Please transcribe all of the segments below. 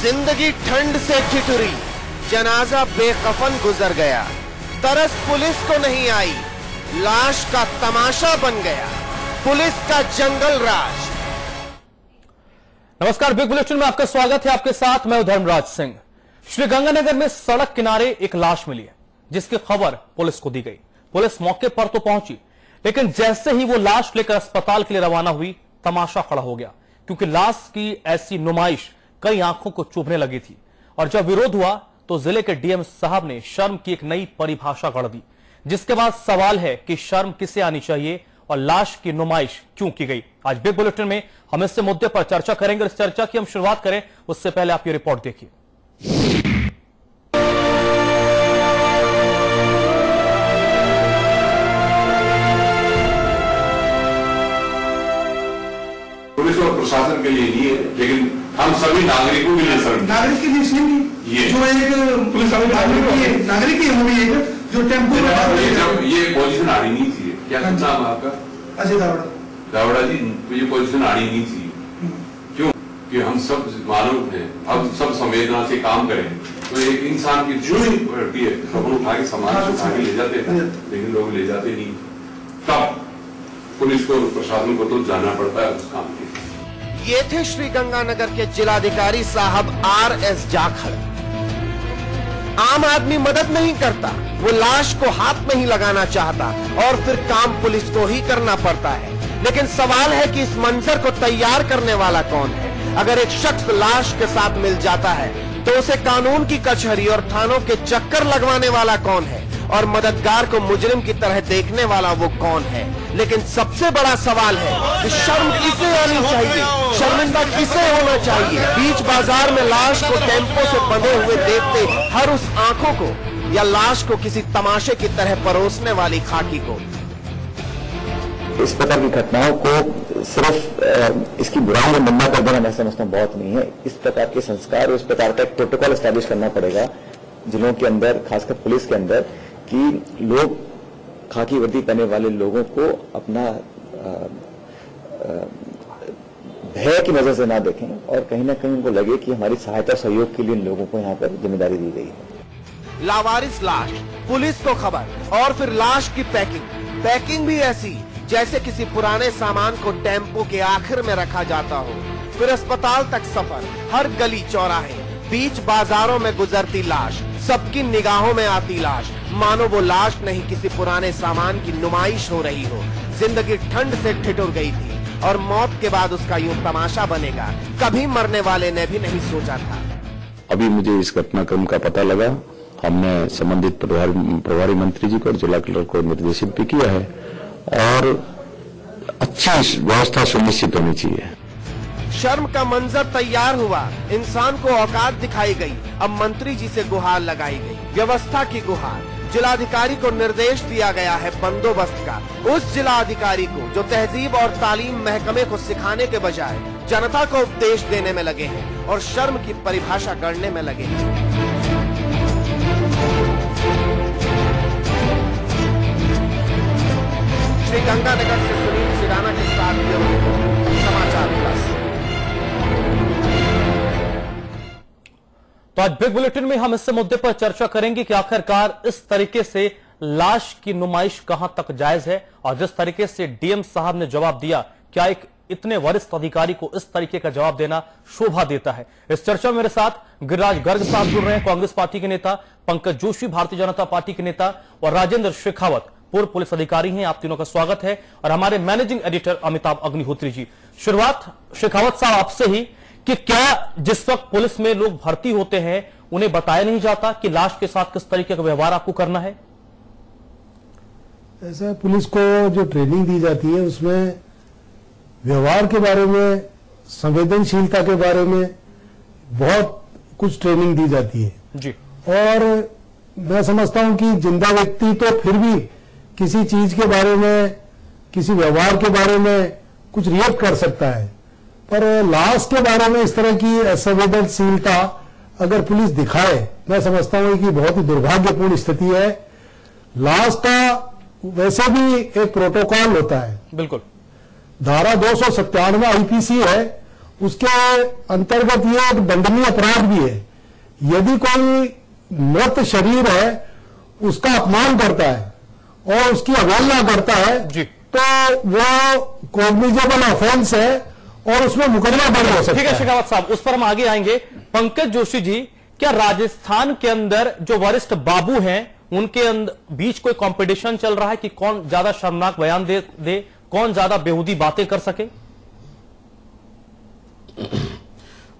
जिंदगी ठंड से ठिठुरी, जनाजा बेकफन गुजर गया, तरस पुलिस को नहीं आई, लाश का तमाशा बन गया, पुलिस का जंगल राज। नमस्कार, बिग बुलेटिन में आपका स्वागत है। आपके साथ मैं धर्मराज सिंह। श्रीगंगानगर में सड़क किनारे एक लाश मिली है, जिसकी खबर पुलिस को दी गई। पुलिस मौके पर तो पहुंची, लेकिन जैसे ही वो लाश लेकर अस्पताल के लिए रवाना हुई, तमाशा खड़ा हो गया, क्योंकि लाश की ऐसी नुमाइश कई आंखों को चुभने लगी थी। और जब विरोध हुआ तो जिले के डीएम साहब ने शर्म की एक नई परिभाषा गढ़ दी, जिसके बाद सवाल है कि शर्म किसे आनी चाहिए और लाश की नुमाइश क्यों की गई। आज बिग बुलेटिन में हम इस मुद्दे पर चर्चा करेंगे। इस चर्चा की हम शुरुआत करें उससे पहले आप ये रिपोर्ट देखिए। पुलिस और प्रशासन के लिए नहीं है, लेकिन हम सभी नागरिकों के लिए सर नागरिक के लिए नहीं ये जो एक पुलिस नागरिक ही होगी जो टेम्पो ये पोजीशन आनी नहीं चाहिए। क्या नाम है आपका? अजय दावड़ा जी, ये पोजीशन आनी नहीं चाहिए। क्यों? कि हम सब मानव हैं, हम सब संवेदना से काम करें, तो एक इंसान की जो ही बढ़ती है सब उठा के समाज उठा के ले जाते हैं, लेकिन लोग ले जाते नहीं। तब पुलिस को प्रशासन को तो जाना पड़ता है उस काम के। ये थे श्रीगंगानगर के जिलाधिकारी साहब RS जाखड़। आम आदमी मदद नहीं करता, वो लाश को हाथ नहीं लगाना चाहता और फिर काम पुलिस को ही करना पड़ता है। लेकिन सवाल है कि इस मंजर को तैयार करने वाला कौन है? अगर एक शख्स लाश के साथ मिल जाता है तो उसे कानून की कचहरी और थानों के चक्कर लगवाने वाला कौन है? और मददगार को मुजरिम की तरह देखने वाला वो कौन है? लेकिन सबसे बड़ा सवाल है कि शर्म किसे आनी चाहिए, शर्मिंदा किसे होना चाहिए? बीच बाजार में लाश को टेम्पो से बंधे हुए देखते हर उस आंखों को, या लाश को किसी तमाशे की तरह परोसने वाली खाकी को? इस प्रकार की घटनाओं को सिर्फ इसकी बुराई में निंदा कर देना मैं समझता हूँ बहुत नहीं है। इस प्रकार के संस्कार और इस प्रकार का एक प्रोटोकॉल एस्टैब्लिश करना पड़ेगा जिलों के अंदर, खासकर पुलिस के अंदर, कि लोग खाकी वर्दी पहने वाले लोगों को अपना भय की नजर से ना देखें और कहीं ना कहीं उनको लगे कि हमारी सहायता सहयोग के लिए इन लोगों को यहाँ पर जिम्मेदारी दी गई है। लावारिस लाश, पुलिस को खबर, और फिर लाश की पैकिंग भी ऐसी जैसे किसी पुराने सामान को टेम्पो के आखिर में रखा जाता हो। फिर अस्पताल तक सफर, हर गली चौराहे, बीच बाजारों में गुजरती लाश, सबकी निगाहों में आती लाश, मानो वो लाश नहीं किसी पुराने सामान की नुमाइश हो रही हो। जिंदगी ठंड से ठिठुर गई थी और मौत के बाद उसका यूं तमाशा बनेगा, कभी मरने वाले ने भी नहीं सोचा था। अभी मुझे इस घटनाक्रम का पता लगा, हमने संबंधित प्रभारी मंत्री जी को और जिला कलेक्टर को निर्देशित भी किया है और अच्छी व्यवस्था सुनिश्चित होनी चाहिए। शर्म का मंजर तैयार हुआ, इंसान को औकात दिखाई गई, अब मंत्री जी से गुहार लगाई गई, व्यवस्था की गुहार। जिलाधिकारी को निर्देश दिया गया है बंदोबस्त का, उस जिलाधिकारी को जो तहजीब और तालीम महकमे को सिखाने के बजाय जनता को उपदेश देने में लगे हैं और शर्म की परिभाषा गढ़ने में लगे हैं। श्रीगंगानगर से सुनील सिराना के साथ समाचार प्लस। तो आज बिग बुलेटिन में हम इस मुद्दे पर चर्चा करेंगे कि आखिरकार इस तरीके से लाश की नुमाइश कहां तक जायज है, और जिस तरीके से डीएम साहब ने जवाब दिया, क्या एक इतने वरिष्ठ अधिकारी को इस तरीके का जवाब देना शोभा देता है? इस चर्चा में मेरे साथ गिरिराज गर्ग साहब जुड़ रहे हैं, कांग्रेस पार्टी के नेता, पंकज जोशी भारतीय जनता पार्टी के नेता, और राजेंद्र शेखावत पूर्व पुलिस अधिकारी हैं। आप तीनों का स्वागत है। और हमारे मैनेजिंग एडिटर अमिताभ अग्निहोत्री जी। शुरुआत शेखावत साहब आपसे ही, कि क्या जिस वक्त पुलिस में लोग भर्ती होते हैं उन्हें बताया नहीं जाता कि लाश के साथ किस तरीके का व्यवहार आपको करना है? ऐसा पुलिस को जो ट्रेनिंग दी जाती है उसमें व्यवहार के बारे में, संवेदनशीलता के बारे में बहुत कुछ ट्रेनिंग दी जाती है जी। और मैं समझता हूं कि जिंदा व्यक्ति तो फिर भी किसी चीज के बारे में, किसी व्यवहार के बारे में कुछ रिएक्ट कर सकता है, पर लाश के बारे में इस तरह की असंवेदनशीलता अगर पुलिस दिखाए, मैं समझता हूं कि बहुत ही दुर्भाग्यपूर्ण स्थिति है। लाश का वैसे भी एक प्रोटोकॉल होता है, बिल्कुल, धारा 297 आईपीसी है उसके अंतर्गत ये एक दंडनीय अपराध भी है। यदि कोई मृत शरीर है उसका अपमान करता है और उसकी अवहेलना करता है तो वो कॉग्निजेबल ऑफेंस है और उसमें मुकदमा दर्ज हो सकता है। ठीक है शेखावत साहब, उस पर हम आगे आएंगे। पंकज जोशी जी, क्या राजस्थान के अंदर जो वरिष्ठ बाबू हैं उनके बीच कोई कंपटीशन चल रहा है कि कौन ज्यादा शर्मनाक बयान दे, कौन ज्यादा बेहूदी बातें कर सके?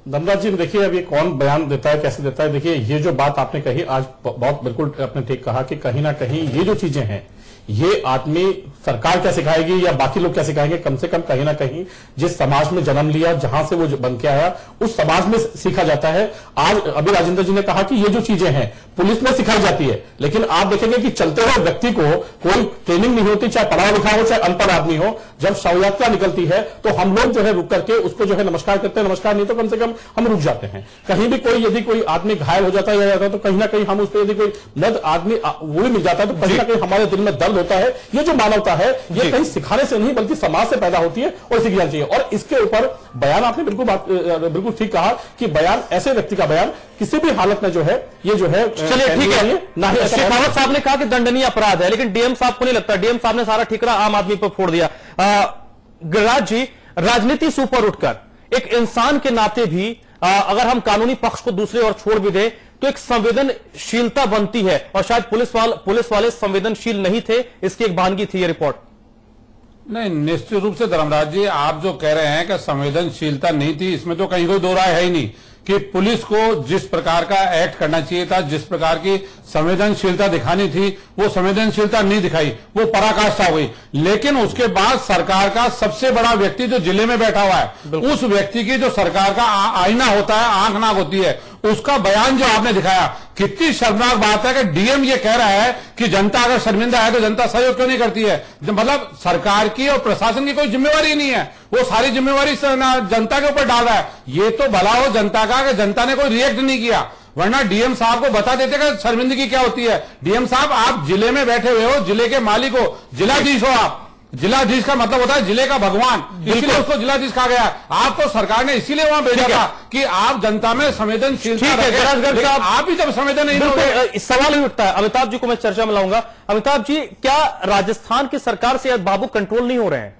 धनराज जी, देखिए अब ये कौन बयान देता है, कैसे देता है, देखिए ये जो बात आपने कही आज बहुत बिल्कुल आपने ठीक कहा कि कहीं ना कहीं ये जो चीजें हैं ये आदमी सरकार क्या सिखाएगी या बाकी लोग क्या सिखाएंगे, कम से कम कहीं ना कहीं जिस समाज में जन्म लिया, जहां से वो बन के आया, उस समाज में सीखा जाता है। आज अभी राजेंद्र जी ने कहा कि ये जो चीजें हैं पुलिस में सिखाई जाती है, लेकिन आप देखेंगे कि चलते हुए व्यक्ति को कोई ट्रेनिंग नहीं होती, चाहे पढ़ा लिखा हो चाहे अनपढ़ आदमी हो। जब शव यात्रा निकलती है तो हम लोग जो है रुक करके उसको जो है नमस्कार करते हैं, नमस्कार नहीं तो कम से कम हम रुक जाते हैं। कहीं भी कोई यदि कोई आदमी घायल हो जाता है तो कहीं ना कहीं हम उस पर यदि कोई मृत आदमी वो भी मिल जाता है तो कहीं ना कहीं हमारे दिल में दर्द होता है। ये जो मानवता है ये कहीं सिखाने से नहीं बल्कि समाज से पैदा होती है और सीखी जानी चाहिए। और इसके ऊपर बयान आपने बिल्कुल ठीक कहा कि बयान, ऐसे व्यक्ति का बयान किसी भी हालत में जो है ये जो है, चलिए ठीक है, शेखावत साहब ने कहा कि दंडनीय अपराध है, लेकिन डीएम साहब को नहीं लगता, डीएम साहब ने सारा ठिकरा आम आदमी पर फोड़ दिया। गिरिराज जी, राजनीति से ऊपर उठकर एक इंसान के नाते भी अगर हम कानूनी पक्ष को दूसरे ओर छोड़ भी दे तो एक संवेदनशीलता बनती है, और शायद पुलिस वाले संवेदनशील नहीं थे, इसकी एक बहानगी थी ये रिपोर्ट। नहीं, निश्चित रूप से धर्मराज जी, आप जो कह रहे हैं कि संवेदनशीलता नहीं थी, इसमें तो कहीं कोई दो राय है ही नहीं कि पुलिस को जिस प्रकार का एक्ट करना चाहिए था, जिस प्रकार की संवेदनशीलता दिखानी थी, वो संवेदनशीलता नहीं दिखाई, वो पराकाष्ठा हुई। लेकिन उसके बाद सरकार का सबसे बड़ा व्यक्ति जो जिले में बैठा हुआ है, उस व्यक्ति की जो सरकार का आईना होता है, आंख नाक होती है, उसका बयान जो आपने दिखाया, कितनी शर्मनाक बात है कि डीएम ये कह रहा है कि जनता अगर शर्मिंदा है तो जनता सहयोग क्यों नहीं करती है। मतलब सरकार की और प्रशासन की कोई जिम्मेवारी नहीं है, वो सारी जिम्मेवारी जनता के ऊपर डाल रहा है। ये तो भला हो जनता का कि जनता ने कोई रिएक्ट नहीं किया, वरना डीएम साहब को बता देते कि शर्मिंदगी क्या होती है। डीएम साहब, आप जिले में बैठे हुए हो, जिले के मालिक हो, जिलाधीश हो आप। जिलाधीश का मतलब होता है जिले का भगवान, इसलिए उसको जिलाधीश कहा गया। आपको सरकार ने इसीलिए वहां भेजा था कि आप जनता में संवेदनशीलता रखें, आप ही जब संवेदन नहीं होंगे। सवाल ही उठता है, अमिताभ जी को मैं चर्चा में लाऊंगा। अमिताभ जी, क्या राजस्थान की सरकार से बाबू कंट्रोल नहीं हो रहे हैं?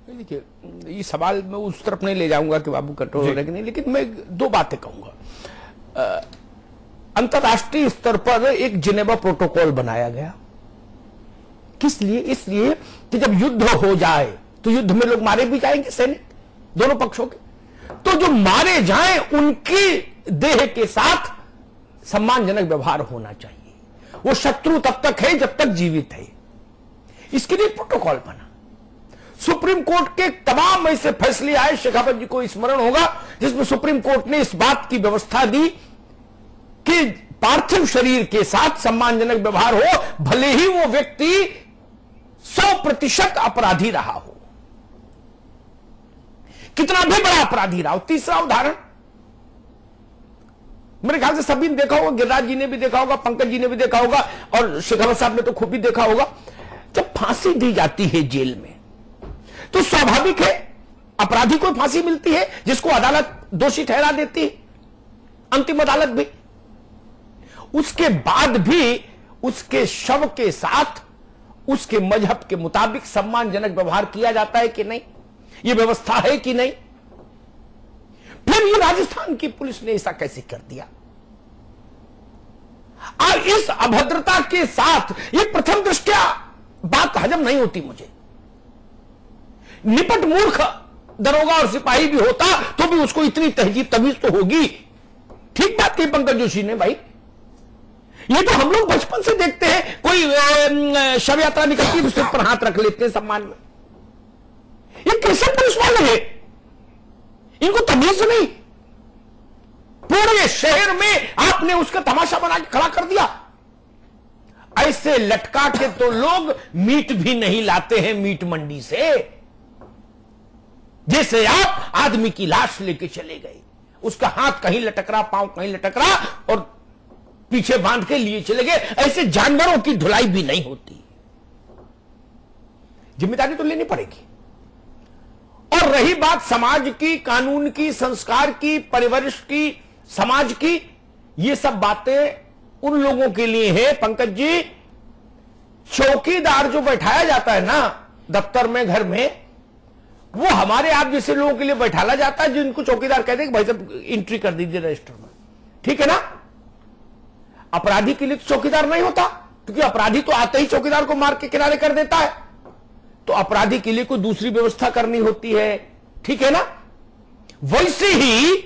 देखिए, ये सवाल मैं उस तरफ नहीं ले जाऊंगा कि बाबू कंट्रोल हो रहे कि नहीं, लेकिन मैं दो बातें कहूंगा। अंतर्राष्ट्रीय स्तर पर एक जिनेवा प्रोटोकॉल बनाया गया, किस लिए? इसलिए कि जब युद्ध हो जाए तो युद्ध में लोग मारे भी जाएंगे, सैनिक दोनों पक्षों के, तो जो मारे जाएं उनकी देह के साथ सम्मानजनक व्यवहार होना चाहिए। वो शत्रु तब तक है जब तक जीवित है, इसके लिए प्रोटोकॉल बना। सुप्रीम कोर्ट के तमाम ऐसे फैसले आए, शेखावत जी को स्मरण होगा, जिसमें सुप्रीम कोर्ट ने इस बात की व्यवस्था दी कि पार्थिव शरीर के साथ सम्मानजनक व्यवहार हो, भले ही वो व्यक्ति 100% अपराधी रहा हो, कितना भी बड़ा अपराधी रहा हो। तीसरा उदाहरण मेरे ख्याल से सभी ने देखा होगा, गिरिराज जी ने भी देखा होगा, पंकज जी ने भी देखा होगा, और शेखावत साहब ने तो खूब भी देखा होगा। जब फांसी दी जाती है जेल में तो स्वाभाविक है अपराधी को फांसी मिलती है, जिसको अदालत दोषी ठहरा देती है, अंतिम अदालत भी। उसके बाद भी उसके शव के साथ उसके मजहब के मुताबिक सम्मानजनक व्यवहार किया जाता है कि नहीं, यह व्यवस्था है कि नहीं। फिर ये राजस्थान की पुलिस ने ऐसा कैसे कर दिया? और इस अभद्रता के साथ ये प्रथम दृष्टया बात हजम नहीं होती मुझे। निपट मूर्ख दरोगा और सिपाही भी होता तो भी उसको इतनी तहजीब तमीज तो होगी। ठीक बात कही पंकज जोशी ने भाई, ये तो हम लोग बचपन से देखते हैं, कोई शव यात्रा निकलती है तो सिर पर हाथ रख लेते हैं सम्मान में। ये कैसे पुलिस वाले हैं? इनको तमीज नहीं। पूरे शहर में आपने उसका तमाशा बना के खड़ा कर दिया। ऐसे लटका के तो लोग मीट भी नहीं लाते हैं मीट मंडी से। जैसे आप आदमी की लाश लेके चले गए, उसका हाथ कहीं लटक रहा, पांव कहीं लटक रहा और पीछे बांध के लिए चले गए, ऐसे जानवरों की धुलाई भी नहीं होती। जिम्मेदारी तो लेनी पड़ेगी। और रही बात समाज की, कानून की, संस्कार की, परिवरिश की, समाज की, ये सब बातें उन लोगों के लिए है पंकज जी। चौकीदार जो बैठाया जाता है ना दफ्तर में, घर में, वो हमारे आप जैसे लोगों के लिए बैठाला जाता है, जिनको चौकीदार कहते हैं कि भाई साहब एंट्री कर दीजिए रजिस्टर में, ठीक है ना। अपराधी के लिए तो चौकीदार नहीं होता, क्योंकि अपराधी तो आते ही चौकीदार को मार के किनारे कर देता है, तो अपराधी के लिए कोई दूसरी व्यवस्था करनी होती है, ठीक है ना। वैसे ही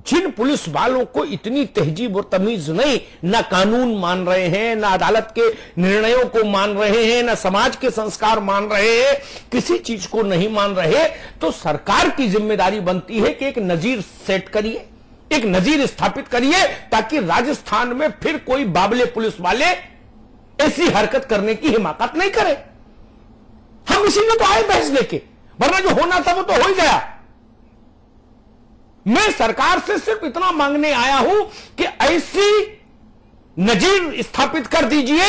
जिन पुलिस वालों को इतनी तहजीब और तमीज नहीं, ना कानून मान रहे हैं, ना अदालत के निर्णयों को मान रहे हैं, ना समाज के संस्कार मान रहे हैं, किसी चीज को नहीं मान रहे, तो सरकार की जिम्मेदारी बनती है कि एक नजीर सेट करिए, एक नजीर स्थापित करिए, ताकि राजस्थान में फिर कोई बाबले पुलिस वाले ऐसी हरकत करने की हिमाकत नहीं करे। हम इसीलिए तो आए बहस लेके, वरना जो होना था वो तो हो ही गया। मैं सरकार से सिर्फ इतना मांगने आया हूं कि ऐसी नजीर स्थापित कर दीजिए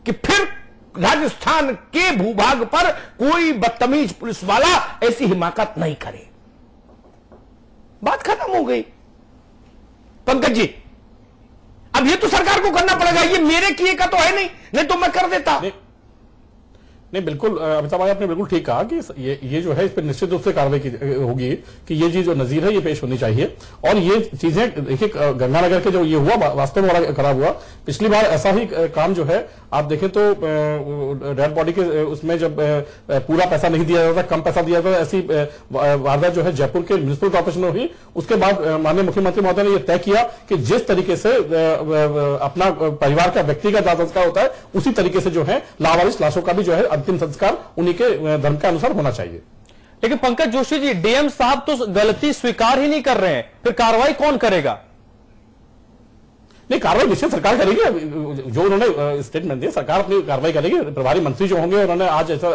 कि फिर राजस्थान के भूभाग पर कोई बदतमीज पुलिस वाला ऐसी हिमाकत नहीं करे। बात खत्म हो गई पंकज जी। अब ये तो सरकार को करना पड़ेगा, ये मेरे किए का तो है नहीं तो मैं कर देता। नहीं, बिल्कुल अमिताभ भाई आपने बिल्कुल ठीक कहा कि ये जो है इस पर निश्चित रूप से कार्रवाई होगी कि ये चीज जो नजीर है ये पेश होनी चाहिए। और ये चीजें देखिए गंगानगर के जो ये हुआ वास्तव में बड़ा खराब हुआ। पिछली बार ऐसा ही काम जो है आप देखें तो डेड बॉडी के उसमें जब पूरा पैसा नहीं दिया जाता, कम पैसा दिया जाता, ऐसी वारदात जो है जयपुर के म्युनिसिपल कॉर्पोरेशन में हुई। उसके बाद माननीय मुख्यमंत्री महोदय ने यह तय किया कि जिस तरीके से अपना परिवार का व्यक्तिगत दाह संस्कार होता है उसी तरीके से जो है लावारिस लाशों का भी जो है अंतिम संस्कार उन्हीं के धर्म के अनुसार होना चाहिए। लेकिन पंकज जोशी जी, डीएम साहब तो गलती स्वीकार ही नहीं कर रहे हैं, फिर कार्रवाई कौन करेगा? नहीं, कार्रवाई निश्चित सरकार करेगी। जो उन्होंने स्टेटमेंट दिया सरकार अपनी कार्रवाई करेगी। प्रभारी मंत्री जो होंगे उन्होंने आज ऐसा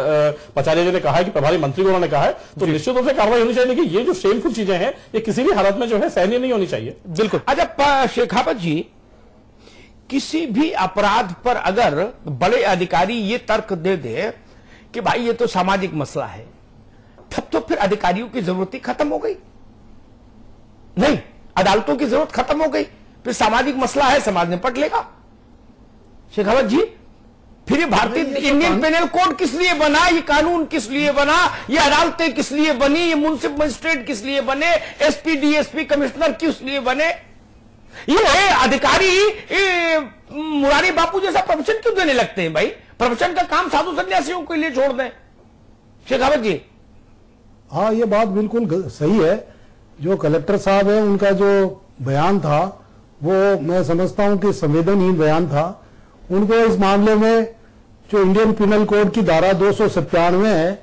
पचारिया जी ने कहा है कि प्रभारी मंत्री को उन्होंने कहा है, तो निश्चित रूप से कार्रवाई होनी चाहिए। कि ये जो शेमफुल चीजें हैं ये किसी भी हालत में जो है सहनीय नहीं होनी चाहिए। बिल्कुल। अच्छा शेखावत जी, किसी भी अपराध पर अगर बड़े अधिकारी ये तर्क दे दे कि भाई ये तो सामाजिक मसला है, तब तो फिर अधिकारियों की जरूरत ही खत्म हो गई। नहीं, अदालतों की जरूरत खत्म हो गई, फिर सामाजिक मसला है, समाज निपट लेगा। शेखावत जी, फिर ये भारतीय इंडियन पेनल कोड किस लिए बना, ये कानून किस लिए बना, ये अदालतें किस लिए बनी, ये मुंसिफ मजिस्ट्रेट किस लिए बने, एसपी डीएसपी कमिश्नर किस लिए बने? ये अधिकारी मुरारी बापू जैसा प्रवचन क्यों देने लगते हैं भाई? प्रवचन का काम साधु सन्यासियों के लिए छोड़ दें। शेखावत जी, हाँ, ये बात बिल्कुल सही है। जो कलेक्टर साहब है उनका जो बयान था वो मैं समझता हूं कि संवेदनहीन बयान था। उनको इस मामले में जो इंडियन पिनल कोड की धारा 297 है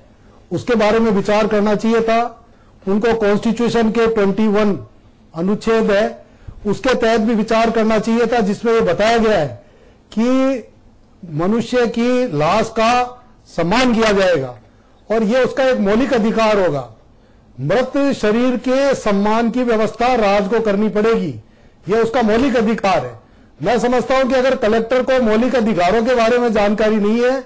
उसके बारे में विचार करना चाहिए था। उनको कॉन्स्टिट्यूशन के 21 अनुच्छेद है उसके तहत भी विचार करना चाहिए था, जिसमें ये बताया गया है कि मनुष्य की लाश का सम्मान किया जाएगा और ये उसका एक मौलिक अधिकार होगा। मृत शरीर के सम्मान की व्यवस्था राज्य को करनी पड़ेगी, ये उसका मौलिक अधिकार है। मैं समझता हूं कि अगर कलेक्टर को मौलिक अधिकारों के बारे में जानकारी नहीं है,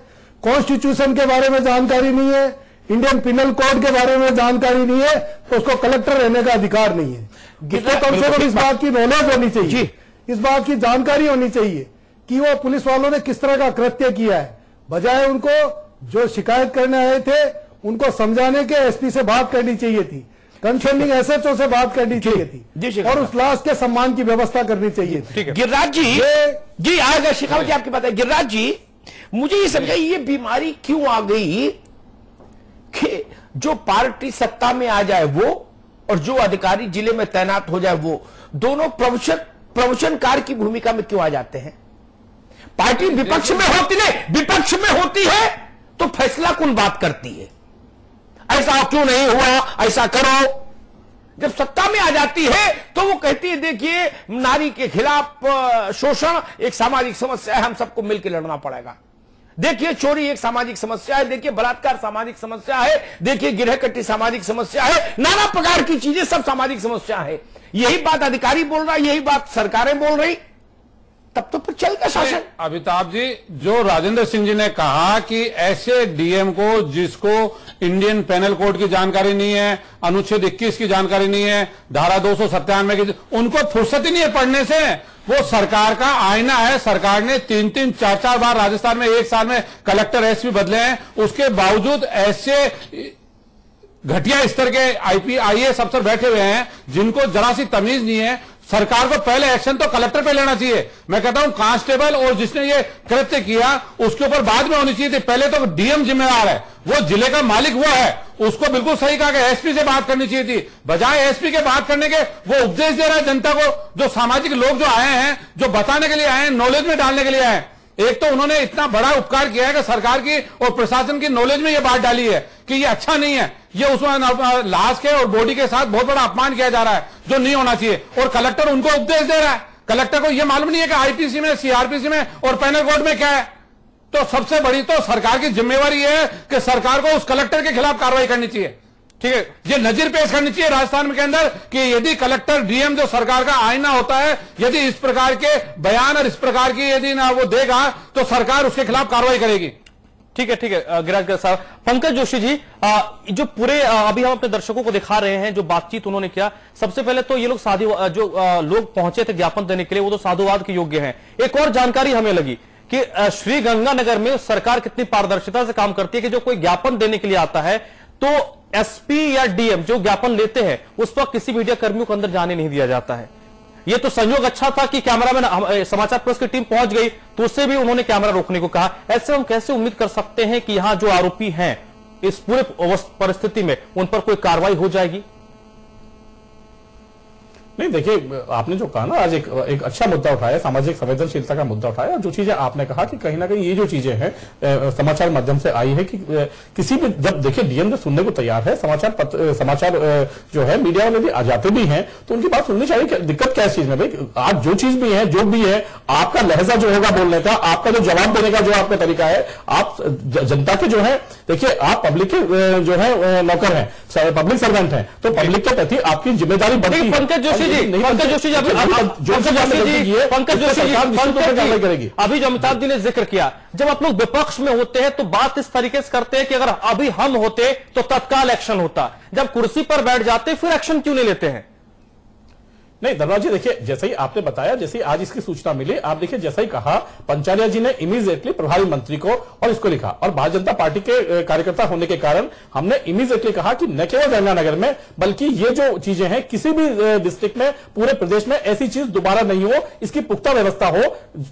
कॉन्स्टिट्यूशन के बारे में जानकारी नहीं है, इंडियन पिनल कोड के बारे में जानकारी नहीं है, तो उसको कलेक्टर रहने का अधिकार नहीं है। तो कम से कम इस बात की नॉलेज होनी चाहिए, इस बात की जानकारी होनी चाहिए कि वो पुलिस वालों ने किस तरह का कृत्य किया है। बजाय उनको जो शिकायत करने आए थे उनको समझाने के एसपी से बात करनी चाहिए थी, कंसर्निंग एसएचओ से बात करनी चाहिए थी और उस लाश के सम्मान की व्यवस्था करनी चाहिए थी। गिरिराज जी आएगा, शेखावत जी आपकी बात है। गिरिराज जी, मुझे ये समझाइए ये बीमारी क्यों आ गई कि जो पार्टी सत्ता में आ जाए वो और जो अधिकारी जिले में तैनात हो जाए वो दोनों प्रवचनकार की भूमिका में क्यों आ जाते हैं? पार्टी विपक्ष में होती है तो फैसला कौन बात करती है, ऐसा क्यों नहीं हुआ, ऐसा करो। जब सत्ता में आ जाती है तो वो कहती है देखिए नारी के खिलाफ शोषण एक सामाजिक समस्या है, हम सबको मिलकर लड़ना पड़ेगा। देखिए चोरी एक सामाजिक समस्या है, देखिए बलात्कार सामाजिक समस्या है, देखिए गिरहकट्टी सामाजिक समस्या है, नाना प्रकार की चीजें सब सामाजिक समस्या है। यही बात अधिकारी बोल रहा है, यही बात सरकारें बोल रही। तब तो फिर चलेगा शासन। अमिताभ जी, जो राजेंद्र सिंह जी ने कहा कि ऐसे डीएम को जिसको इंडियन पेनल कोड की जानकारी नहीं है, अनुच्छेद 21 की जानकारी नहीं है, धारा 297 की, उनको फुर्सत ही नहीं है पढ़ने से। वो सरकार का आईना है। सरकार ने 3-3, 4-4 बार राजस्थान में एक साल में कलेक्टर एसपी बदले हैं, उसके बावजूद ऐसे घटिया स्तर के IAS अफसर बैठे हुए हैं जिनको जरा सी तमीज नहीं है। सरकार को पहले एक्शन तो कलेक्टर पे लेना चाहिए। मैं कहता हूं कांस्टेबल और जिसने ये कृत्य किया उसके ऊपर बाद में होनी चाहिए थी। पहले तो डीएम जिम्मेदार है, वो जिले का मालिक वो है, उसको बिल्कुल सही कहा कि एसपी से बात करनी चाहिए थी। बजाय एसपी के बात करने के वो उपदेश दे रहा है जनता को। जो सामाजिक लोग जो आए हैं, जो बताने के लिए आए हैं, नॉलेज में डालने के लिए आए हैं। एक तो उन्होंने इतना बड़ा उपकार किया है कि सरकार की और प्रशासन की नॉलेज में यह बात डाली है कि ये अच्छा नहीं है, ये उसमें लाश के और बॉडी के साथ बहुत बड़ा अपमान किया जा रहा है जो नहीं होना चाहिए, और कलेक्टर उनको उपदेश दे रहा है। कलेक्टर को यह मालूम नहीं है कि आईपीसी में, सीआरपीसी में और पेनल कोड में क्या है। तो सबसे बड़ी तो सरकार की जिम्मेवारी है कि सरकार को उस कलेक्टर के खिलाफ कार्रवाई करनी चाहिए। ठीक है, ये नजीर पेश करनी चाहिए राजस्थान के अंदर कि यदि कलेक्टर, डीएम जो सरकार का आईना होता है, यदि इस प्रकार के बयान और इस प्रकार की यदि ना वो देगा तो सरकार उसके खिलाफ कार्रवाई करेगी। ठीक है गिरिराज साहब। पंकज जोशी जी, जो पूरे अभी हम अपने दर्शकों को दिखा रहे हैं जो बातचीत उन्होंने किया, सबसे पहले तो ये लोग जो लोग पहुंचे थे ज्ञापन देने के लिए वो तो साधुवाद के योग्य हैं। एक और जानकारी हमें लगी कि श्रीगंगानगर में सरकार कितनी पारदर्शिता से काम करती है कि जो कोई ज्ञापन देने के लिए आता है तो एसपी या डीएम जो ज्ञापन लेते हैं उस पर किसी मीडिया कर्मियों को अंदर जाने नहीं दिया जाता है। यह तो संयोग अच्छा था कि कैमरामैन, समाचार प्रेस की टीम पहुंच गई तो उससे भी उन्होंने कैमरा रोकने को कहा। ऐसे हम कैसे उम्मीद कर सकते हैं कि यहां जो आरोपी हैं इस पूरे परिस्थिति में उन पर कोई कार्रवाई हो जाएगी? नहीं, देखिए आपने जो कहा ना, आज एक अच्छा मुद्दा उठाया, सामाजिक संवेदनशीलता का मुद्दा उठाया। और जो चीजें आपने कहा कि कहीं ना कहीं ये जो चीजें हैं समाचार माध्यम से आई है कि किसी भी, जब देखिए डीएम जो सुनने को तैयार है, समाचार जो है मीडिया वाले भी आ जाते भी हैं तो उनकी बात सुननी चाहिए। दिक्कत क्या चीज में भाई, आज जो चीज भी है, जो भी है, आपका लहजा जो होगा बोलने का, आपका जो जवाब देने का जो आपका तरीका है, आप जनता के जो है, देखिए आप पब्लिक के जो है नौकर है, पब्लिक सर्वेंट है, तो पब्लिक के प्रति आपकी जिम्मेदारी बनती है। पंकज जोशी जी, अभी जो अमिताभ जी ने जिक्र किया, जब आप लोग विपक्ष में होते हैं तो बात इस तरीके से करते हैं कि अगर अभी हम होते तो तत्काल एक्शन होता, जब कुर्सी पर बैठ जाते फिर एक्शन क्यों नहीं लेते हैं? नहीं धनराज जी, देखिए जैसे ही आपने बताया, जैसे ही आज इसकी सूचना मिली, आप देखिए जैसा ही कहा, पंचालिया जी ने इमीडिएटली प्रभारी मंत्री को और इसको लिखा, और भारतीय जनता पार्टी के कार्यकर्ता होने के कारण हमने इमीडिएटली कहा कि न केवल गंगानगर में बल्कि ये जो चीजें हैं किसी भी डिस्ट्रिक्ट में, पूरे प्रदेश में ऐसी चीज दोबारा नहीं हो, इसकी पुख्ता व्यवस्था हो।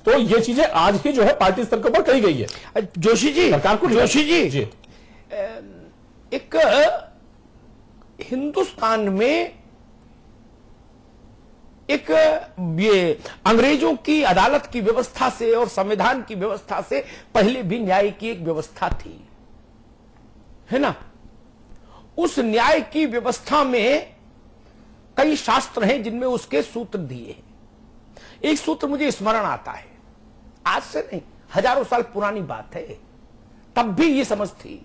तो ये चीजें आज ही जो है पार्टी स्तर के ऊपर कही गई है। जोशी जी, सरकार को, जोशी जी, एक हिंदुस्तान में एक ये अंग्रेजों की अदालत की व्यवस्था से और संविधान की व्यवस्था से पहले भी न्याय की एक व्यवस्था थी, है ना। उस न्याय की व्यवस्था में कई शास्त्र हैं जिनमें उसके सूत्र दिए हैं। एक सूत्र मुझे स्मरण आता है, आज से नहीं, हजारों साल पुरानी बात है, तब भी ये समझ थी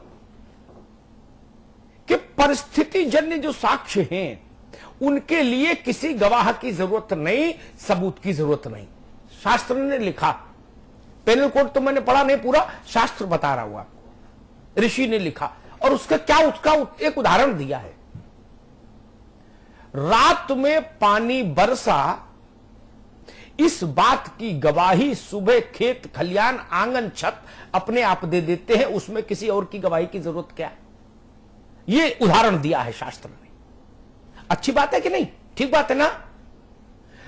कि परिस्थिति जन्य जो साक्ष्य हैं उनके लिए किसी गवाह की जरूरत नहीं, सबूत की जरूरत नहीं। शास्त्र ने लिखा, पेनल कोड तो मैंने पढ़ा नहीं पूरा, शास्त्र बता रहा हूं आपको, ऋषि ने लिखा। और उसका एक उदाहरण दिया है। रात में पानी बरसा, इस बात की गवाही सुबह खेत खलियान आंगन छत अपने आप दे देते हैं, उसमें किसी और की गवाही की जरूरत क्या? यह उदाहरण दिया है शास्त्र ने। अच्छी बात है कि नहीं? ठीक बात है ना?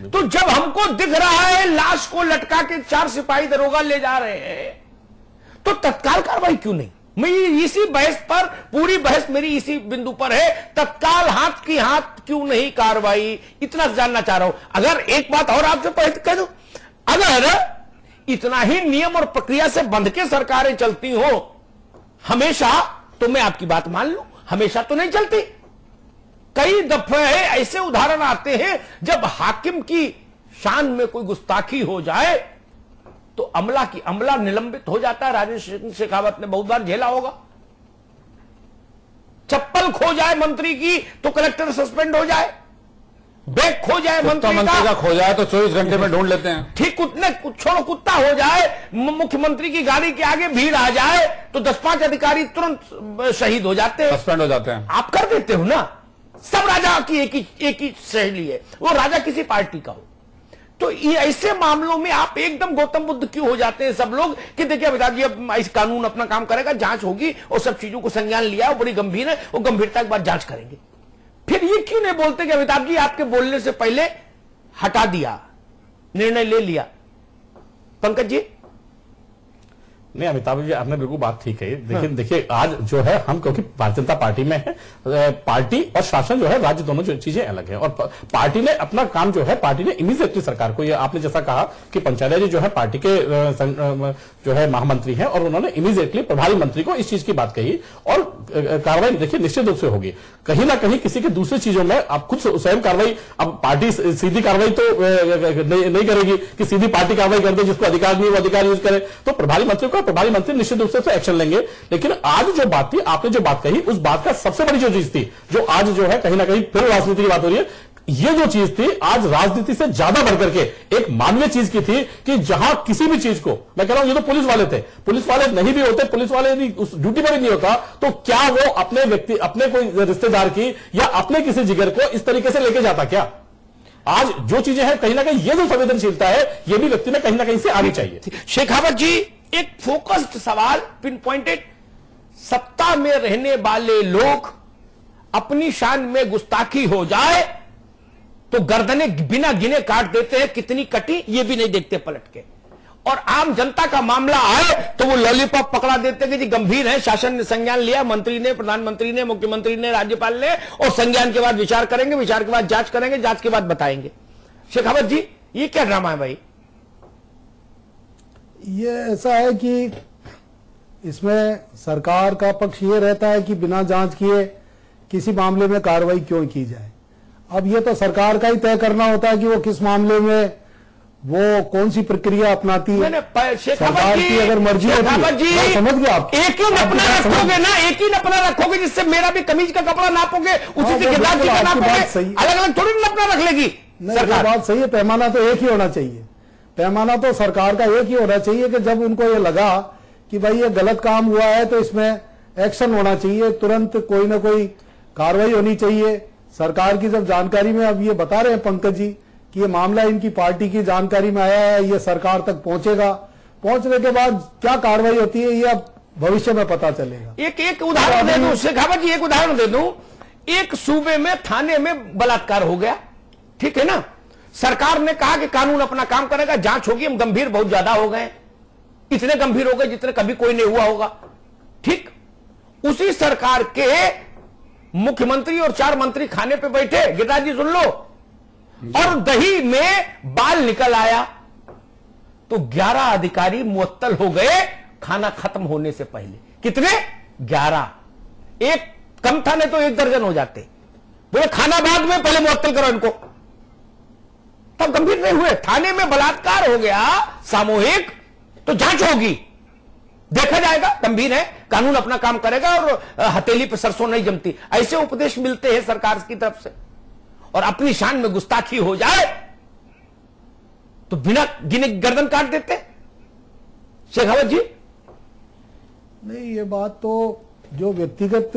तो जब हमको दिख रहा है लाश को लटका के 4 सिपाही दरोगा ले जा रहे हैं तो तत्काल कार्रवाई क्यों नहीं? मैं इसी बहस पर, पूरी बहस मेरी इसी बिंदु पर है, तत्काल हाथ की हाथ क्यों नहीं कार्रवाई, इतना जानना चाह रहा हूं। अगर एक बात और आपसे कह दूं, अगर इतना ही नियम और प्रक्रिया से बंध के सरकारें चलती हो हमेशा, तो मैं आपकी बात मान लूं, हमेशा तो नहीं चलती। कई दफे ऐसे उदाहरण आते हैं जब हाकिम की शान में कोई गुस्ताखी हो जाए तो अमला निलंबित हो जाता है। राजेश शेखावत ने बहुत बार झेला होगा। चप्पल खो जाए मंत्री की तो कलेक्टर सस्पेंड हो जाए। बैग खो जाए मंत्री का खो जाए तो 24 घंटे में ढूंढ लेते हैं। ठीक, उतने छोड़ो, कुत्ता हो जाए, मुख्यमंत्री की गाड़ी के आगे भीड़ आ जाए तो 10-5 अधिकारी तुरंत शहीद हो जाते हैं, सस्पेंड हो जाते हैं। आप कर देते हो ना। सब राजा की एक ही सहेली है, वो राजा किसी पार्टी का हो। तो ये ऐसे मामलों में आप एकदम गौतम बुद्ध क्यों हो जाते हैं सब लोग कि देखिए अमिताभ जी अब इस कानून अपना काम करेगा, जांच होगी और सब चीजों को संज्ञान लिया, वो बड़ी गंभीर है, वो गंभीरता के बाद जांच करेंगे। फिर ये क्यों नहीं बोलते कि अमिताभ जी आपके बोलने से पहले हटा दिया, निर्णय ले लिया? पंकज जी। नहीं अमिताभ जी, आपने बिल्कुल बात ठीक है। देखिए आज जो है हम, क्योंकि भारतीय जनता पार्टी में है, पार्टी और शासन जो है, राज्य, दोनों जो चीजें अलग है। और पार्टी ने अपना काम जो है, पार्टी ने इमीडिएटली सरकार को, ये आपने जैसा कहा कि पंचायत जी जो है पार्टी के जो है महामंत्री हैं, और उन्होंने इमीडिएटली प्रभारी मंत्री को इस चीज की बात कही, और कार्रवाई देखिए निश्चित रूप से होगी। कहीं ना कहीं किसी की दूसरी चीजों में आप खुद स्वयं कार्रवाई, अब पार्टी सीधी कार्रवाई तो नहीं करेगी कि सीधी पार्टी कार्रवाई कर दे, जिसको अधिकार नहीं वो अधिकार यूज करे, तो प्रभारी मंत्री को, प्रभारी मंत्री निश्चित रूप से एक्शन लेंगे। लेकिन आज जो बात थी, आपने जो बात कही, उस बात का सबसे बड़ी जो चीज थी, जो आज जो है कहीं ना कहीं फिर राजनीति की बात हो रही है, ये जो चीज थी आज राजनीति से ज्यादा बढ़कर के एक मानवीय चीज की थी, कि जहां किसी भी चीज को, मैं कह रहा हूं ये तो पुलिस वाले थे, पुलिस वाले नहीं भी होते, पुलिस वाले यदि उस ड्यूटी पर भी नहीं होता, तो क्या वो अपने व्यक्ति, अपने कोई रिश्तेदार की या अपने किसी जिगर को इस तरीके से लेके जाता? क्या आज जो चीजें हैं, कहीं ना कहीं ये जो संवेदनशीलता है, ये भी व्यक्ति में कहीं ना कहीं से आनी चाहिए। शेखावत जी, एक फोकस्ड सवाल, पिन पॉइंटेड, सत्ता में रहने वाले लोग अपनी शान में गुस्ताखी हो जाए तो गर्दने बिना गिने काट देते हैं, कितनी कटी ये भी नहीं देखते पलट के, और आम जनता का मामला आए तो वो लॉलीपॉप पकड़ा देते हैं कि जी गंभीर है, शासन ने संज्ञान लिया, मंत्री ने, प्रधानमंत्री ने, मुख्यमंत्री ने, राज्यपाल ने, और संज्ञान के बाद विचार करेंगे, विचार के बाद जांच करेंगे, जांच के बाद बताएंगे। शेखावत जी, ये क्या ड्रामा है भाई? ये ऐसा है कि इसमें सरकार का पक्ष ये रहता है कि बिना जांच किए किसी मामले में कार्रवाई क्यों की जाए। अब ये तो सरकार का ही तय करना होता है कि वो किस मामले में वो कौन सी प्रक्रिया अपनाती है। सरकार की अगर मर्जी होती है, समझ गया आप, एक ही नपना रखोगे ना, एक ही नपना रखोगे जिससे मेरा भी कमीज का कपड़ा नापोगे, उसी से गिरदार जी का नापोगे, अलग अलग थोड़ी नपना रख लेगी सरकार। बात सही है, पैमाना तो एक ही होना चाहिए। पैमाना तो सरकार का एक ही होना चाहिए कि जब उनको ये लगा कि भाई ये गलत काम हुआ है तो इसमें एक्शन होना चाहिए, तुरंत कोई ना कोई कार्रवाई होनी चाहिए। सरकार की जब जानकारी में, अब ये बता रहे हैं पंकज जी कि ये मामला इनकी पार्टी की जानकारी में आया है, ये सरकार तक पहुंचेगा, पहुंचने के बाद क्या कार्रवाई होती है ये अब भविष्य में पता चलेगा। एक उदाहरण दे दूं शेखावत जी, एक उदाहरण दे दूं। एक सूबे में थाने में बलात्कार हो गया, ठीक है ना, सरकार ने कहा कि कानून अपना काम करेगा, जांच होगी, हम गंभीर बहुत ज्यादा हो गए, इतने गंभीर हो गए जितने कभी कोई नहीं हुआ होगा, ठीक। उसी सरकार के मुख्यमंत्री और 4 मंत्री खाने पे बैठे, गिरिराज जी सुन लो, और दही में बाल निकल आया तो 11 अधिकारी मुअत्तल हो गए खाना खत्म होने से पहले। कितने? 11। एक कम था, नहीं तो 1 दर्जन हो जाते। बोले खाना बाद में, पहले मुअत्तल करो इनको, तब गंभीर नहीं हुए। थाने में बलात्कार हो गया सामूहिक, तो जांच होगी, देखा जाएगा, गंभीर है, कानून अपना काम करेगा और हथेली पर सरसों नहीं जमती। ऐसे उपदेश मिलते हैं सरकार की तरफ से। और अपनी शान में गुस्ताखी हो जाए तो बिना गिने गर्दन काट देते। शेखावत जी, नहीं, ये बात तो जो व्यक्तिगत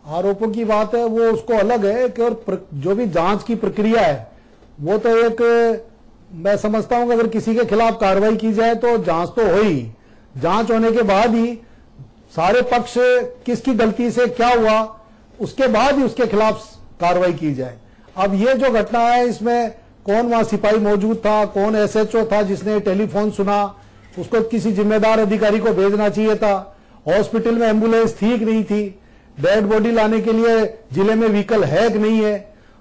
आरोपों की बात है वो उसको अलग है कि, और जो भी जांच की प्रक्रिया है वो तो एक, मैं समझता हूं कि अगर किसी के खिलाफ कार्रवाई की जाए तो जांच तो हो ही, जांच होने के बाद ही सारे पक्ष किसकी गलती से क्या हुआ उसके बाद ही उसके खिलाफ कार्रवाई की जाए। अब ये जो घटना है इसमें कौन वहां सिपाही मौजूद था, कौन एसएचओ था जिसने टेलीफोन सुना, उसको किसी जिम्मेदार अधिकारी को भेजना चाहिए था। हॉस्पिटल में एम्बुलेंस ठीक नहीं थी, डेड बॉडी लाने के लिए जिले में व्हीकल है कि नहीं है।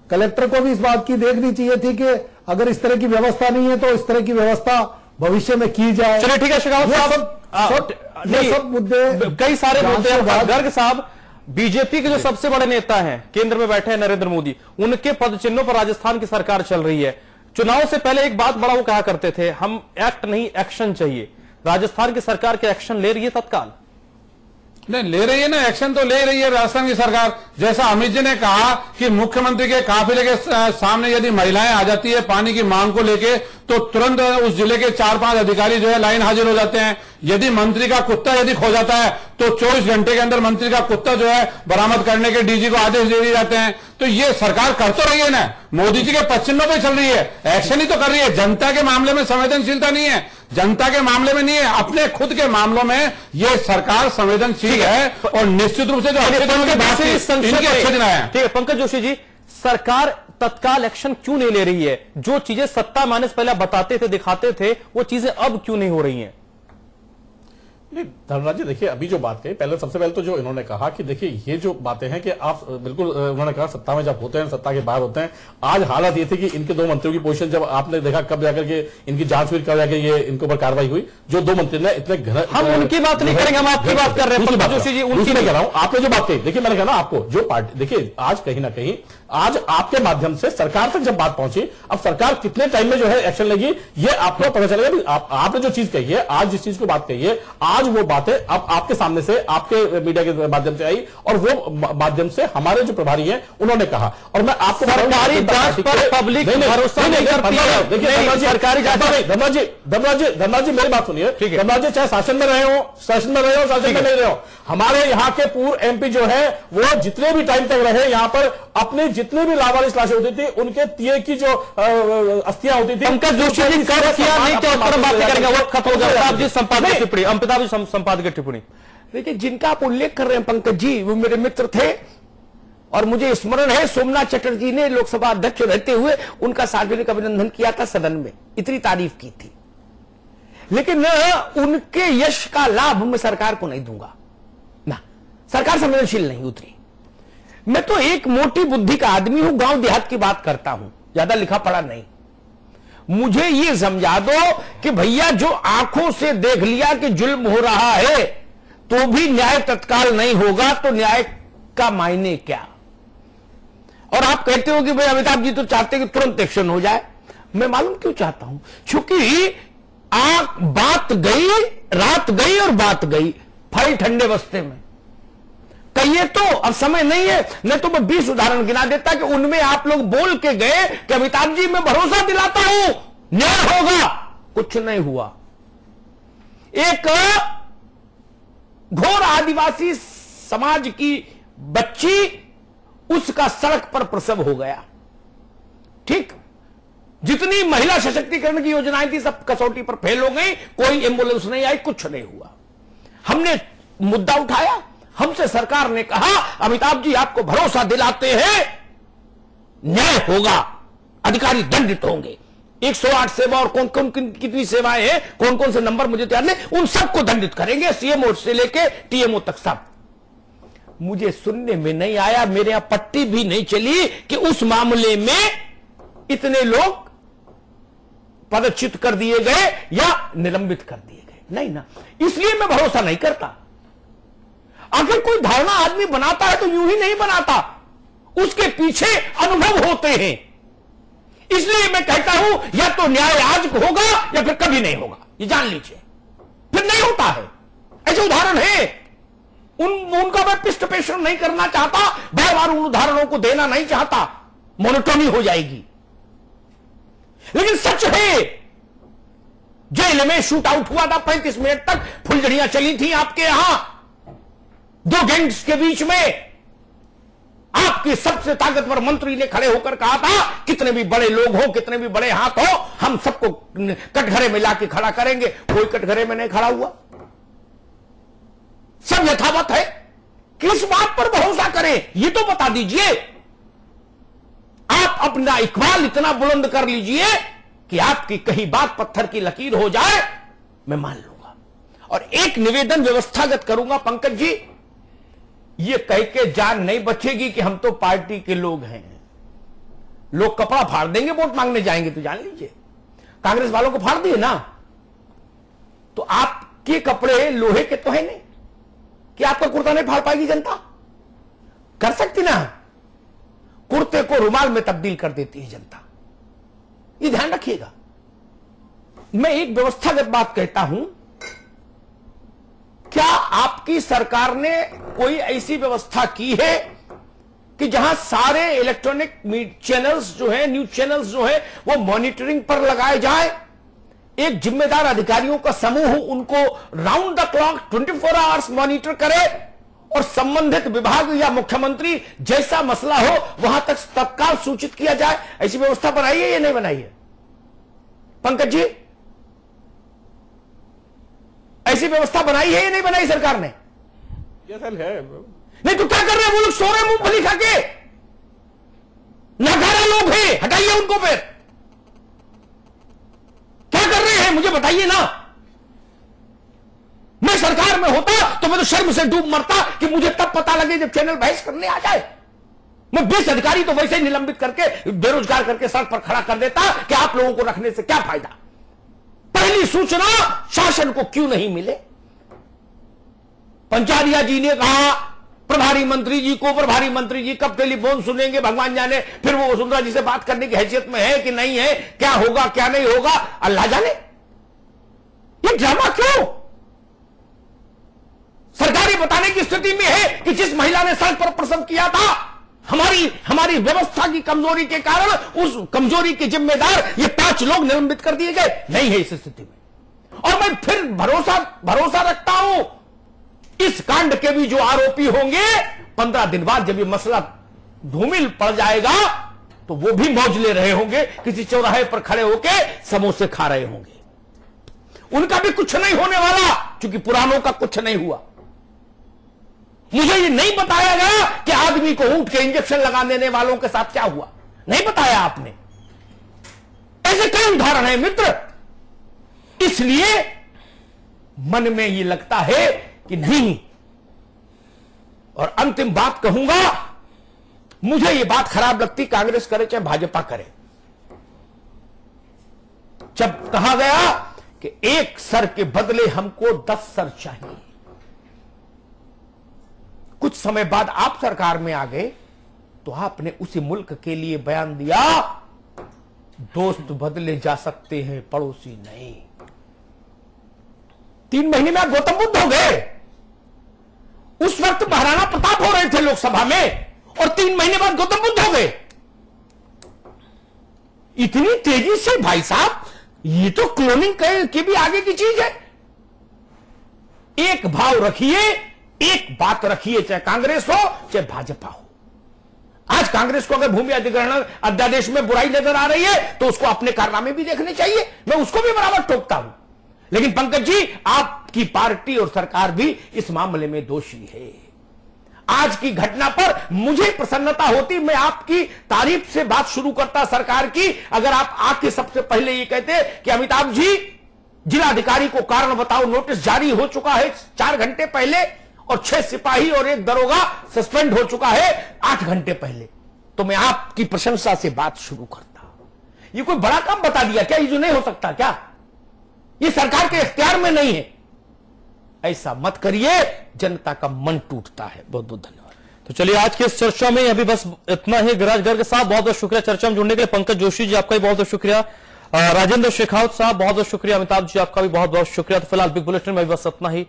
कलेक्टर को भी इस बात की देखनी चाहिए थी कि अगर इस तरह की व्यवस्था नहीं है तो इस तरह की व्यवस्था भविष्य में की जाए। चलिए ठीक है शेखावत साहब, ये सब मुद्दे, कई सारे मुद्दे। गर्ग साहब, बीजेपी के जो सबसे बड़े नेता हैं, केंद्र में बैठे हैं नरेंद्र मोदी, उनके पद चिन्हों पर राजस्थान की सरकार चल रही है। चुनाव से पहले एक बात बड़ा वो कहा करते थे, हम एक्ट नहीं एक्शन चाहिए। राजस्थान की सरकार के एक्शन ले रही है तत्काल? नहीं ले रही है ना, एक्शन तो ले रही है राजस्थान की सरकार। जैसा अमित जी ने कहा कि मुख्यमंत्री के काफिले के सामने यदि महिलाएं आ जाती है पानी की मांग को लेके, तो तुरंत उस जिले के 4-5 अधिकारी जो है लाइन हाजिर हो जाते हैं। यदि मंत्री का कुत्ता यदि खो जाता है तो 24 घंटे के अंदर मंत्री का कुत्ता जो है बरामद करने के डीजी को आदेश दे दिए जाते हैं। तो ये सरकार कर तो रही है ना, मोदी जी के पश्चिमों पे चल रही है, एक्शन ही तो कर रही है। जनता के मामले में संवेदनशीलता नहीं है, जनता के मामले में नहीं है, अपने खुद के मामलों में ये सरकार संवेदनशील है। और निश्चित रूप से जो अच्छे दिनों की बात है, इनके अच्छे दिन आए हैं। ठीक है पंकज जोशी जी, सरकार तत्काल एक्शन क्यों नहीं ले रही है? जो चीजें सत्ता माइनस पहले बताते थे, दिखाते थे, वो चीजें अब क्यों नहीं हो रही हैं? धर्मराज जी देखिए, अभी जो बात कही, पहले सबसे पहले तो जो इन्होंने कहा कि देखिए ये जो बातें हैं कि आप बिल्कुल, उन्होंने कहा सत्ता में जब होते हैं, सत्ता के बाहर होते हैं। आज हालत ये थी कि इनके 2 मंत्रियों की पोजीशन जब आपने देखा, कब जाकर के इनकी जांच हुई, कब जाकर ये इनके ऊपर कार्रवाई हुई, जो 2 मंत्री ने इतने घने, हम उनकी बात नहीं करेंगे, हम आपकी बात कर रहे हैं पंकज जोशी जी, उनकी नहीं कर रहा हूं। आपने जो बात कही, देखिए मैंने कहा ना आपको, जो पार्टी, देखिए आज कहीं ना कहीं आज आपके माध्यम से सरकार तक जब बात पहुंची, अब सरकार कितने टाइम में जो है एक्शन लेगी ये आपको पता चलेगा। आपने जो चीज कही है, आज जिस चीज को बात कही है, आज वो बातें अब आपके सामने से, आपके मीडिया के माध्यम से आई, और वो माध्यम से हमारे जो प्रभारी हैं उन्होंने कहा। और मैं आपको सरकारी जांच पर पब्लिक भरोसा नहीं करती है। देखिए सरकारी जांच, धर्मराज जी मेरी बात सुनिए, धर्मराज जी चाहे शासन में रहे हो, शासन में रहे हो, शासन में नहीं रहे हो, हमारे यहाँ के पूर्व एमपी जो है वो जितने भी टाइम तक रहे यहाँ पर, अपने जितने भी लावारिस लाशें होती थी, उनके तिये की जो अस्थियां होती थी, पंकज जोशी जी कर किया नहीं तो बात करेंगे, वक्त खत्म हो गया। जी संपादक टिप्पणी, अमिताभ जी संपादक टिप्पणी। देखिए जिनका आप उल्लेख कर रहे हैं पंकज जी, वो मेरे मित्र थे, और मुझे स्मरण है सोमनाथ चटर्जी ने लोकसभा अध्यक्ष रहते हुए उनका सार्वजनिक अभिनंदन किया था सदन में, इतनी तारीफ की थी। लेकिन उनके यश का लाभ मैं सरकार को नहीं दूंगा ना, सरकार संवेदनशील नहीं उतरी। मैं तो एक मोटी बुद्धि का आदमी हूं, गांव देहात की बात करता हूं, ज्यादा लिखा पढ़ा नहीं। मुझे ये समझा दो कि भैया जो आंखों से देख लिया कि जुल्म हो रहा है तो भी न्याय तत्काल नहीं होगा, तो न्याय का मायने क्या? और आप कहते हो कि भाई अमिताभ जी तो चाहते कि तुरंत एक्शन हो जाए। मैं मालूम क्यों चाहता हूं, क्योंकि बात गई, रात गई और बात गई, फाइल ठंडे बस्ते में कहिए तो अब समय नहीं है, नहीं तो मैं 20 उदाहरण गिना देता कि उनमें आप लोग बोल के गए कि अमिताभ जी मैं भरोसा दिलाता हूं न्याय होगा, कुछ नहीं हुआ। एक घोर आदिवासी समाज की बच्ची, उसका सड़क पर प्रसव हो गया। ठीक, जितनी महिला सशक्तिकरण की योजनाएं थी सब कसौटी पर फेल हो गई, कोई एम्बुलेंस नहीं आई, कुछ नहीं हुआ। हमने मुद्दा उठाया, हमसे सरकार ने कहा अमिताभ जी आपको भरोसा दिलाते हैं न्याय होगा, अधिकारी दंडित होंगे। 108 सेवा और कौन कौन कितनी सेवाएं हैं, कौन कौन से नंबर मुझे तैयार नहीं, उन सबको दंडित करेंगे, सीएमओ से लेके टीएमओ तक सब। मुझे सुनने में नहीं आया, मेरे यहां पट्टी भी नहीं चली कि उस मामले में इतने लोग पदच्युत कर दिए गए या निलंबित कर दिए गए, नहीं ना। इसलिए मैं भरोसा नहीं करता। आखिर कोई धारणा आदमी बनाता है तो यूं ही नहीं बनाता, उसके पीछे अनुभव होते हैं। इसलिए मैं कहता हूं या तो न्याय आज होगा या फिर कभी नहीं होगा, ये जान लीजिए, फिर नहीं होता है। ऐसे उदाहरण है, उनका मैं पृष्ठ पेश नहीं करना चाहता, बार बार उन उदाहरणों को देना नहीं चाहता, मोनोटोनी हो जाएगी। लेकिन सच है, जेल में शूट आउट हुआ था, 35 मिनट तक फुलझड़ियां चली थी आपके यहां, 2 गैंग्स के बीच में। आपके सबसे ताकतवर मंत्री ने खड़े होकर कहा था कितने भी बड़े लोग हो, कितने भी बड़े हाथ हो, हम सबको कटघरे में लाके खड़ा करेंगे। कोई कटघरे में नहीं खड़ा हुआ, सब यथावत है। किस बात पर भरोसा करें ये तो बता दीजिए। आप अपना इकबाल इतना बुलंद कर लीजिए कि आपकी कहीं बात पत्थर की लकीर हो जाए, मैं मान लूंगा। और एक निवेदन व्यवस्थागत करूंगा पंकज जी, ये कह के जान नहीं बचेगी कि हम तो पार्टी के लोग हैं। लोग कपड़ा फाड़ देंगे वोट मांगने जाएंगे तो जान लीजिए, कांग्रेस वालों को फाड़ दिए ना, तो आपके कपड़े लोहे के तो है नहीं कि आपका कुर्ता नहीं फाड़ पाएगी जनता। कर सकती ना, कुर्ते को रुमाल में तब्दील कर देती है जनता, ये ध्यान रखिएगा। मैं एक व्यवस्थागत बात कहता हूं क्या आपकी सरकार ने कोई ऐसी व्यवस्था की है कि जहां सारे इलेक्ट्रॉनिक चैनल्स जो है, न्यूज चैनल्स जो है, वो मॉनिटरिंग पर लगाए जाए? एक जिम्मेदार अधिकारियों का समूह उनको round the clock 24 hours monitor करे और संबंधित विभाग या मुख्यमंत्री जैसा मसला हो वहां तक तत्काल सूचित किया जाए। ऐसी व्यवस्था बनाई है या नहीं बनाई है पंकज जी? ऐसी व्यवस्था बनाई है या नहीं बनाई सरकार ने? है नहीं तो क्या कर रहे हैं वो लोग? सो रहे मूंगफली खा के, नाकारा लोग हैं, हटाइए उनको। फिर क्या कर रहे हैं मुझे बताइए ना। मैं सरकार में होता तो मैं तो शर्म से डूब मरता कि मुझे तब पता लगे जब चैनल बहस करने आ जाए। मैं 20 अधिकारी तो वैसे ही निलंबित करके, बेरोजगार करके सड़क पर खड़ा कर देता कि आप लोगों को रखने से क्या फायदा। पहली सूचना शासन को क्यों नहीं मिले? पंचारिया जी ने कहा प्रभारी मंत्री जी को, प्रभारी मंत्री जी कब टेलीफोन सुनेंगे भगवान जाने, फिर वो वसुंधरा जी से बात करने की हैसियत में है कि नहीं है, क्या होगा क्या नहीं होगा अल्लाह जाने। ये ड्रामा क्यों? सरकारी बताने की स्थिति में है कि जिस महिला ने सड़क पर प्रसव किया था, हमारी व्यवस्था की कमजोरी के कारण उस कमजोरी के जिम्मेदार ये 5 लोग निलंबित कर दिए गए। नहीं है इस स्थिति में। और मैं फिर भरोसा रखता हूं इस कांड के भी जो आरोपी होंगे 15 दिन बाद जब ये मसला धूमिल पड़ जाएगा तो वो भी मौज ले रहे होंगे, किसी चौराहे पर खड़े होकर समोसे खा रहे होंगे। उनका भी कुछ नहीं होने वाला, क्योंकि पुरानों का कुछ नहीं हुआ। मुझे ये नहीं बताया गया कि आदमी को ऊंट के इंजेक्शन लगा देने वालों के साथ क्या हुआ, नहीं बताया आपने। ऐसे कई उदाहरण है मित्र। इसलिए मन में ये लगता है कि नहीं। और अंतिम बात कहूंगा, मुझे ये बात खराब लगती, कांग्रेस करे चाहे भाजपा करे, जब कहा गया कि एक सर के बदले हमको 10 सर चाहिए। कुछ समय बाद आप सरकार में आ गए तो आपने उसी मुल्क के लिए बयान दिया, दोस्त बदले जा सकते हैं पड़ोसी नहीं। 3 महीने में आप गौतम बुद्ध हो गए। उस वक्त महाराणा प्रताप हो रहे थे लोकसभा में और 3 महीने बाद गौतम बुद्ध हो गए। इतनी तेजी से भाई साहब, ये तो क्लोनिंग के भी आगे की चीज है। एक भाव रखिए, एक बात रखिए, चाहे कांग्रेस हो चाहे भाजपा हो। आज कांग्रेस को अगर भूमि अधिग्रहण अध्यादेश में बुराई नजर आ रही है तो उसको अपने कारनामे भी देखने चाहिए, मैं उसको भी बराबर टोकता हूं। लेकिन पंकज जी, आपकी पार्टी और सरकार भी इस मामले में दोषी है। आज की घटना पर मुझे प्रसन्नता होती, मैं आपकी तारीफ से बात शुरू करता सरकार की, अगर आप आके सबसे पहले ये कहते कि अमिताभ जी, जिलाधिकारी को कारण बताओ नोटिस जारी हो चुका है 4 घंटे पहले और 6 सिपाही और 1 दरोगा सस्पेंड हो चुका है 8 घंटे पहले, तो मैं आपकी प्रशंसा से बात शुरू करता। ये कोई बड़ा काम बता दिया क्या? ये जो नहीं हो सकता क्या? ये सरकार के इख्तियार में नहीं है। ऐसा मत करिए, जनता का मन टूटता है। बहुत बहुत धन्यवाद। तो चलिए आज की इस चर्चा में अभी बस इतना ही। गिरिराज गर्ग के साथ बहुत बहुत शुक्रिया चर्चा में जुड़ने के लिए। पंकज जोशी जी आपका भी बहुत बहुत शुक्रिया। राजेंद्र शेखावत साहब बहुत बहुत शुक्रिया। अमिताभ जी आपका भी बहुत बहुत शुक्रिया। तो फिलहाल बिग बुलेटिन में बस इतना ही।